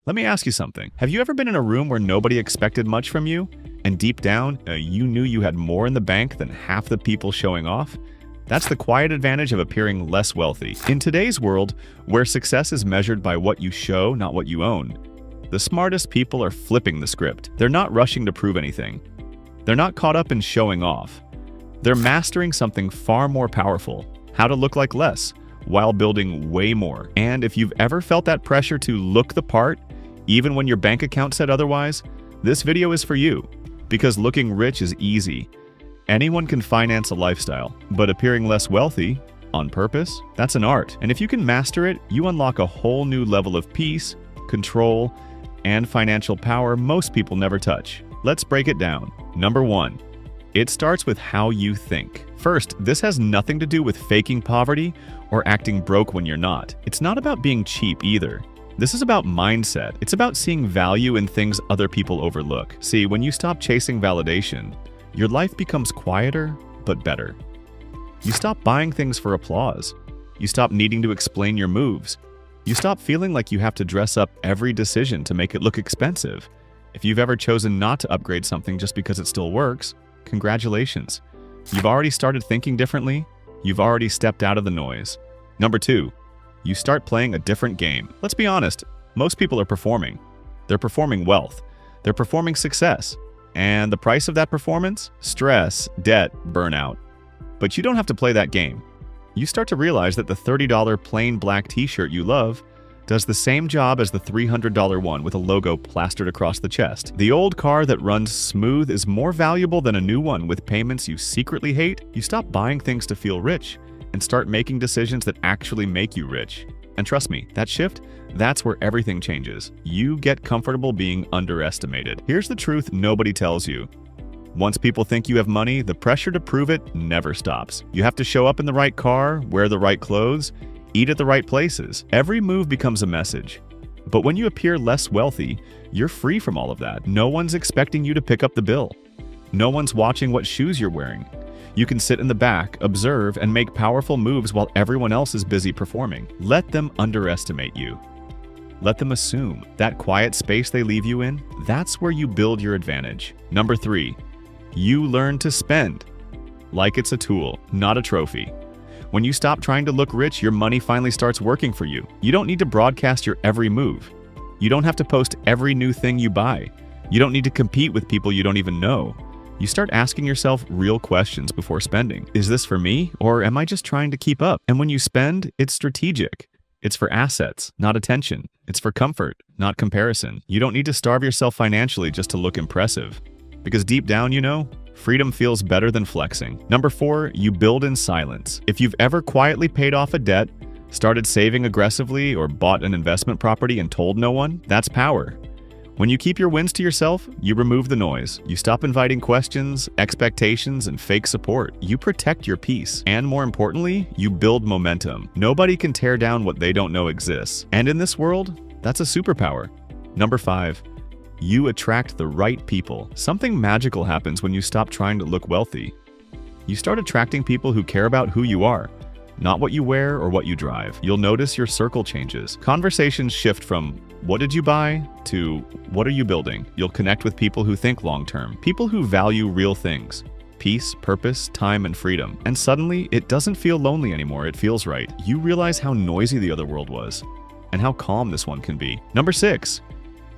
Let me ask you something. Have you ever been in a room where nobody expected much from you, and deep down, you knew you had more in the bank than half the people showing off? That's the quiet advantage of appearing less wealthy. In today's world, where success is measured by what you show, not what you own, the smartest people are flipping the script. They're not rushing to prove anything. They're not caught up in showing off. They're mastering something far more powerful: how to look like less while building way more. And if you've ever felt that pressure to look the part, even when your bank account said otherwise, this video is for you. Because looking rich is easy. Anyone can finance a lifestyle, but appearing less wealthy, on purpose, that's an art. And if you can master it, you unlock a whole new level of peace, control, and financial power most people never touch. Let's break it down. Number 1. It starts with how you think. First, this has nothing to do with faking poverty or acting broke when you're not. It's not about being cheap either. This is about mindset. It's about seeing value in things other people overlook. See, when you stop chasing validation, your life becomes quieter, but better. You stop buying things for applause. You stop needing to explain your moves. You stop feeling like you have to dress up every decision to make it look expensive. If you've ever chosen not to upgrade something just because it still works, congratulations. You've already started thinking differently. You've already stepped out of the noise. Number 2, you start playing a different game. Let's be honest, most people are performing. They're performing wealth. They're performing success. And the price of that performance? Stress, debt, burnout. But you don't have to play that game. You start to realize that the $30 plain black t-shirt you love does the same job as the $300 one with a logo plastered across the chest. The old car that runs smooth is more valuable than a new one with payments you secretly hate. You stop buying things to feel rich and start making decisions that actually make you rich. And trust me, that shift, that's where everything changes. You get comfortable being underestimated. Here's the truth nobody tells you. Once people think you have money, the pressure to prove it never stops. You have to show up in the right car, wear the right clothes, eat at the right places. Every move becomes a message. But when you appear less wealthy, you're free from all of that. No one's expecting you to pick up the bill. No one's watching what shoes you're wearing. You can sit in the back, observe, and make powerful moves while everyone else is busy performing. Let them underestimate you. Let them assume that quiet space they leave you in, that's where you build your advantage. Number 3, you learn to spend like it's a tool, not a trophy. When you stop trying to look rich, your money finally starts working for you. You don't need to broadcast your every move. You don't have to post every new thing you buy. You don't need to compete with people you don't even know. You start asking yourself real questions before spending. Is this for me, or am I just trying to keep up? And when you spend, it's strategic. It's for assets, not attention. It's for comfort, not comparison. You don't need to starve yourself financially just to look impressive. Because deep down, you know, freedom feels better than flexing. Number 4, you build in silence. If you've ever quietly paid off a debt, started saving aggressively, or bought an investment property and told no one, that's power. When you keep your wins to yourself, you remove the noise. You stop inviting questions, expectations, and fake support. You protect your peace. And more importantly, you build momentum. Nobody can tear down what they don't know exists. And in this world, that's a superpower. Number 5, you attract the right people. Something magical happens when you stop trying to look wealthy. You start attracting people who care about who you are, not what you wear or what you drive. You'll notice your circle changes. Conversations shift from "what did you buy?" to "what are you building?" You'll connect with people who think long-term, people who value real things: peace, purpose, time, and freedom. And suddenly, it doesn't feel lonely anymore, it feels right. You realize how noisy the other world was, and how calm this one can be. Number 6,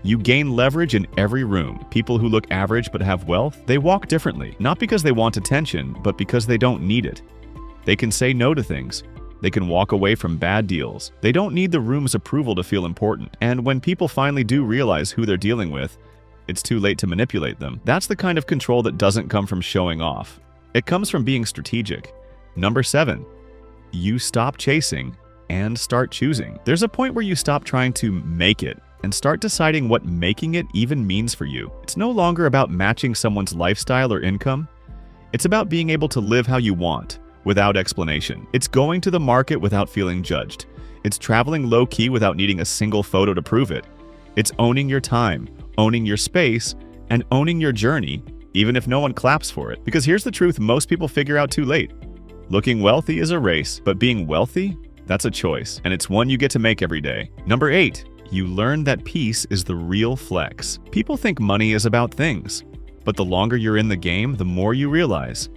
you gain leverage in every room. People who look average but have wealth, they walk differently. Not because they want attention, but because they don't need it. They can say no to things. They can walk away from bad deals. They don't need the room's approval to feel important. And when people finally do realize who they're dealing with, it's too late to manipulate them. That's the kind of control that doesn't come from showing off. It comes from being strategic. Number 7, you stop chasing and start choosing. There's a point where you stop trying to make it and start deciding what making it even means for you. It's no longer about matching someone's lifestyle or income. It's about being able to live how you want, without explanation. It's going to the market without feeling judged. It's traveling low-key without needing a single photo to prove it. It's owning your time, owning your space, and owning your journey, even if no one claps for it. Because here's the truth most people figure out too late. Looking wealthy is a race, but being wealthy, that's a choice, and it's one you get to make every day. Number 8, you learn that peace is the real flex. People think money is about things, but the longer you're in the game, the more you realize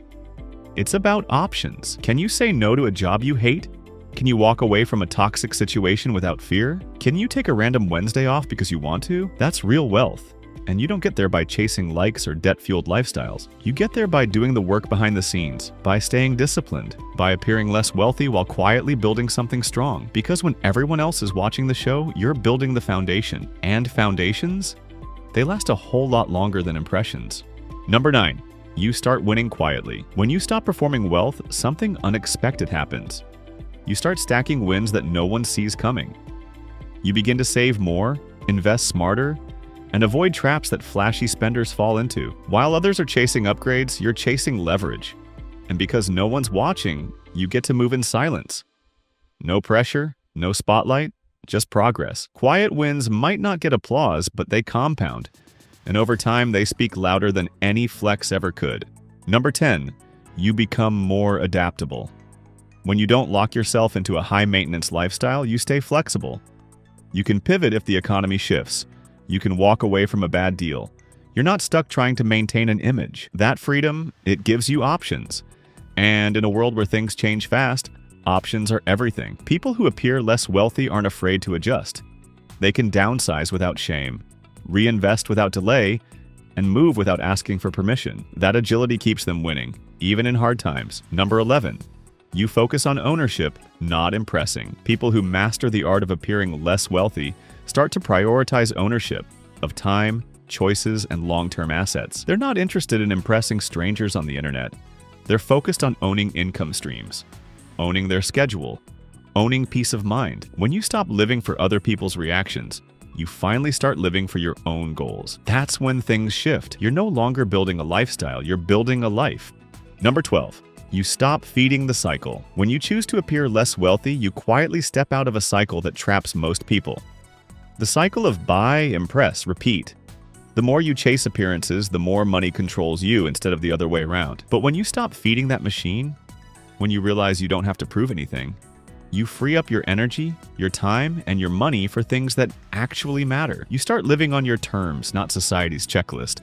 it's about options. Can you say no to a job you hate? Can you walk away from a toxic situation without fear? Can you take a random Wednesday off because you want to? That's real wealth. And you don't get there by chasing likes or debt-fueled lifestyles. You get there by doing the work behind the scenes, by staying disciplined, by appearing less wealthy while quietly building something strong. Because when everyone else is watching the show, you're building the foundation. And foundations? They last a whole lot longer than impressions. Number 9. You start winning quietly. When you stop performing wealth, something unexpected happens. You start stacking wins that no one sees coming. You begin to save more, invest smarter, and avoid traps that flashy spenders fall into. While others are chasing upgrades, you're chasing leverage. And because no one's watching, you get to move in silence. No pressure, no spotlight, just progress. Quiet wins might not get applause, but they compound. And over time, they speak louder than any flex ever could. Number 10, you become more adaptable. When you don't lock yourself into a high-maintenance lifestyle, you stay flexible. You can pivot if the economy shifts. You can walk away from a bad deal. You're not stuck trying to maintain an image. That freedom, it gives you options. And in a world where things change fast, options are everything. People who appear less wealthy aren't afraid to adjust. They can downsize without shame, reinvest without delay, and move without asking for permission. That agility keeps them winning, even in hard times. Number 11. You focus on ownership, not impressing. People who master the art of appearing less wealthy start to prioritize ownership of time, choices, and long-term assets. They're not interested in impressing strangers on the internet. They're focused on owning income streams, owning their schedule, owning peace of mind. When you stop living for other people's reactions, you finally start living for your own goals. That's when things shift. You're no longer building a lifestyle, you're building a life. Number 12. You stop feeding the cycle. When you choose to appear less wealthy, you quietly step out of a cycle that traps most people. The cycle of buy, impress, repeat. The more you chase appearances, the more money controls you instead of the other way around. But when you stop feeding that machine, when you realize you don't have to prove anything, you free up your energy, your time, and your money for things that actually matter. You start living on your terms, not society's checklist.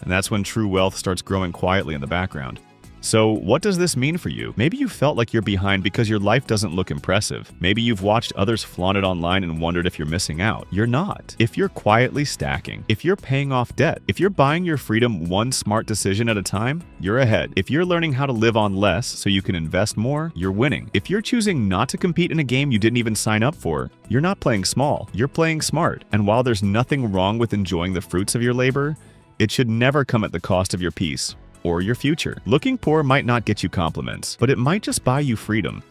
And that's when true wealth starts growing quietly in the background. So what does this mean for you? Maybe you felt like you're behind because your life doesn't look impressive. Maybe you've watched others flaunt it online and wondered if you're missing out. You're not. If you're quietly stacking, if you're paying off debt, if you're buying your freedom one smart decision at a time, you're ahead. If you're learning how to live on less so you can invest more, you're winning. If you're choosing not to compete in a game you didn't even sign up for, you're not playing small, you're playing smart. And while there's nothing wrong with enjoying the fruits of your labor, it should never come at the cost of your peace or your future. Looking poor might not get you compliments, but it might just buy you freedom.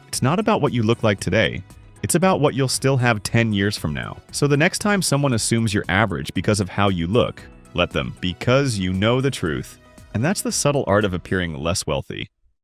It's not about what you look like today. It's about what you'll still have 10 years from now. So the next time someone assumes you're average because of how you look, let them, because you know the truth. And that's the subtle art of appearing less wealthy.